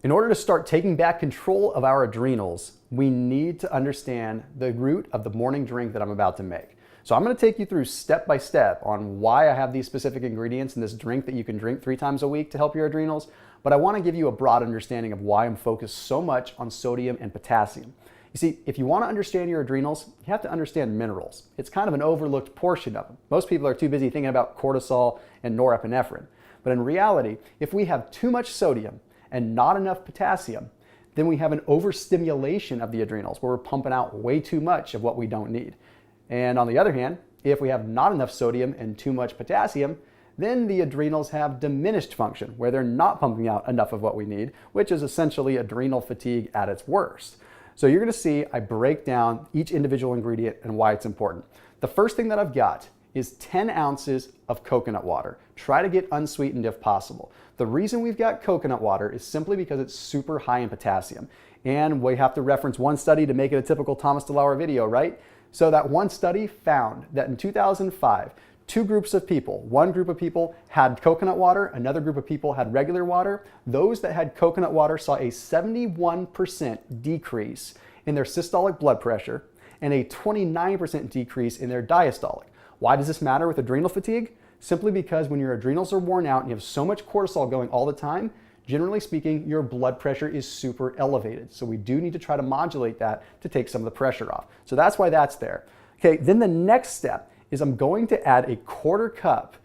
In order to start taking back control of our adrenals, we need to understand the root of the morning drink that I'm about to make. So I'm going to take you through step by step on why I have these specific ingredients in this drink that you can drink 3 times a week to help your adrenals, but I want to give you a broad understanding of why I'm focused so much on sodium and potassium. You see, if you want to understand your adrenals, you have to understand minerals. It's kind of an overlooked portion of them. Most people are too busy thinking about cortisol and norepinephrine. But in reality, if we have too much sodium and not enough potassium, then we have an overstimulation of the adrenals where we're pumping out way too much of what we don't need. And on the other hand, if we have not enough sodium and too much potassium, then the adrenals have diminished function where they're not pumping out enough of what we need, which is essentially adrenal fatigue at its worst. So you're going to see I break down each individual ingredient and why it's important. The first thing that I've got is 10 ounces of coconut water. Try to get unsweetened if possible. The reason we've got coconut water is simply because it's super high in potassium. And we have to reference one study to make it a typical Thomas DeLauer video, right? So that one study found that in 2005, 2 groups of people, one group of people had coconut water, another group of people had regular water. Those that had coconut water saw a 71% decrease in their systolic blood pressure and a 29% decrease in their diastolic. Why does this matter with adrenal fatigue? Simply because when your adrenals are worn out and you have so much cortisol going all the time, generally speaking, your blood pressure is super elevated. So we do need to try to modulate that to take some of the pressure off. So that's why that's there. Okay, then the next step is I'm going to add a 1/4 cup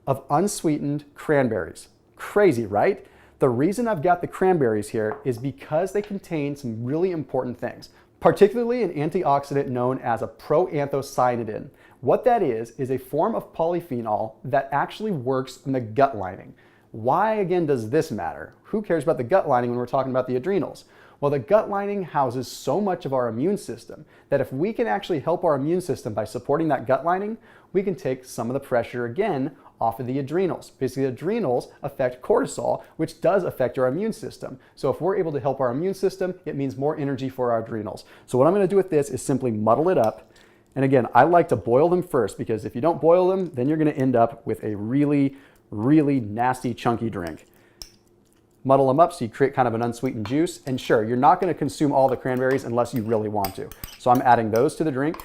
of unsweetened cranberries. Crazy, right? The reason I've got the cranberries here is because they contain some really important things, particularly an antioxidant known as a proanthocyanidin. What that is a form of polyphenol that actually works in the gut lining. Why again does this matter? Who cares about the gut lining when we're talking about the adrenals? Well, the gut lining houses so much of our immune system that if we can actually help our immune system by supporting that gut lining, we can take some of the pressure again off of the adrenals. Basically, the adrenals affect cortisol, which does affect our immune system. So if we're able to help our immune system, it means more energy for our adrenals. So what I'm going to do with this is simply muddle it up. And again, I like to boil them first because if you don't boil them, then you're going to end up with a really nasty chunky drink. Muddle them up so you create kind of an unsweetened juice. And sure, you're not going to consume all the cranberries unless you really want to. So I'm adding those to the drink.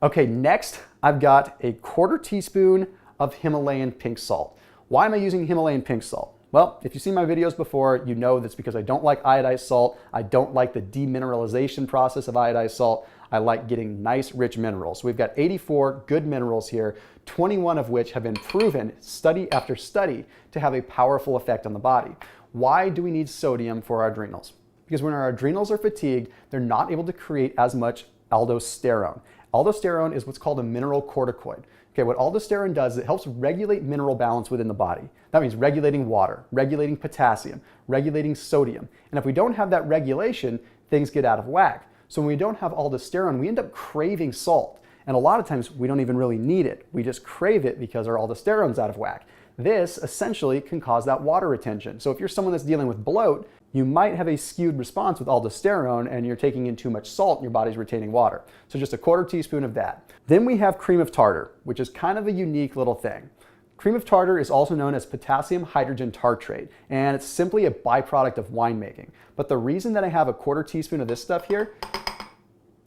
Okay, next I've got a 1/4 teaspoon of Himalayan pink salt. Why am I using Himalayan pink salt? Well, if you've seen my videos before, you know that's because I don't like iodized salt. I don't like the demineralization process of iodized salt. I like getting nice, rich minerals. So we've got 84 good minerals here, 21 of which have been proven, study after study, to have a powerful effect on the body. Why do we need sodium for our adrenals? Because when our adrenals are fatigued, they're not able to create as much aldosterone. Aldosterone is what's called a mineral corticoid. Okay, what aldosterone does is it helps regulate mineral balance within the body. That means regulating water, regulating potassium, regulating sodium. And if we don't have that regulation, things get out of whack. So when we don't have aldosterone, we end up craving salt. And a lot of times we don't even really need it. We just crave it because our aldosterone's out of whack. This essentially can cause that water retention. So if you're someone that's dealing with bloat, you might have a skewed response with aldosterone and you're taking in too much salt and your body's retaining water. So just a 1/4 teaspoon of that. Then we have cream of tartar, which is kind of a unique little thing. Cream of tartar is also known as potassium hydrogen tartrate, and it's simply a byproduct of winemaking. But the reason that I have a 1/4 teaspoon of this stuff here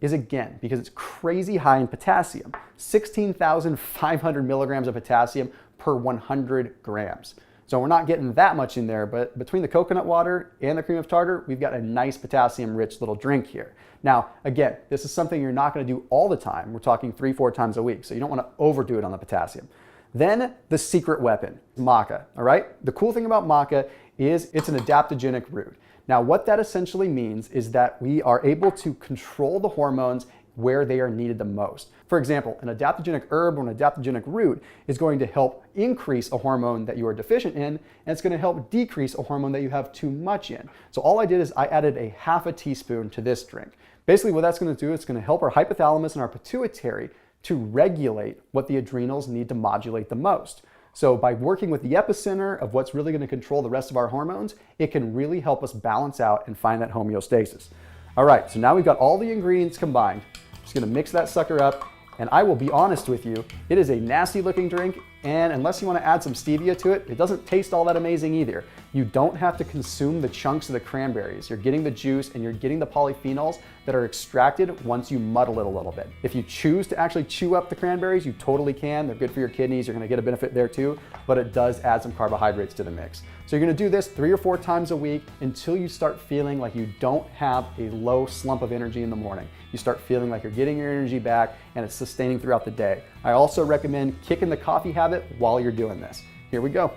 is again because it's crazy high in potassium, 16,500 milligrams of potassium per 100 grams. So we're not getting that much in there, but between the coconut water and the cream of tartar, we've got a nice potassium-rich little drink here. Now, again, this is something you're not going to do all the time. We're talking 3-4 times a week, so you don't want to overdo it on the potassium. Then the secret weapon, maca, all right? The cool thing about maca is it's an adaptogenic root. Now, what that essentially means is that we are able to control the hormones where they are needed the most. For example, an adaptogenic herb or an adaptogenic root is going to help increase a hormone that you are deficient in, and it's going to help decrease a hormone that you have too much in. So all I did is I added a 1/2 teaspoon to this drink. Basically what that's going to do, it's going to help our hypothalamus and our pituitary to regulate what the adrenals need to modulate the most. So by working with the epicenter of what's really going to control the rest of our hormones, it can really help us balance out and find that homeostasis. All right, so now we've got all the ingredients combined. Just going to mix that sucker up, and I will be honest with you, it is a nasty looking drink. And unless you want to add some stevia to it, it doesn't taste all that amazing either. You don't have to consume the chunks of the cranberries. You're getting the juice and you're getting the polyphenols that are extracted once you muddle it a little bit. If you choose to actually chew up the cranberries, you totally can. They're good for your kidneys. You're going to get a benefit there too, but it does add some carbohydrates to the mix. So you're going to do this 3 or 4 times a week until you start feeling like you don't have a low slump of energy in the morning. You start feeling like you're getting your energy back and it's sustaining throughout the day. I also recommend kicking the coffee habit while you're doing this. Here we go.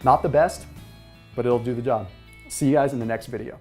Not the best, but it'll do the job. See you guys in the next video.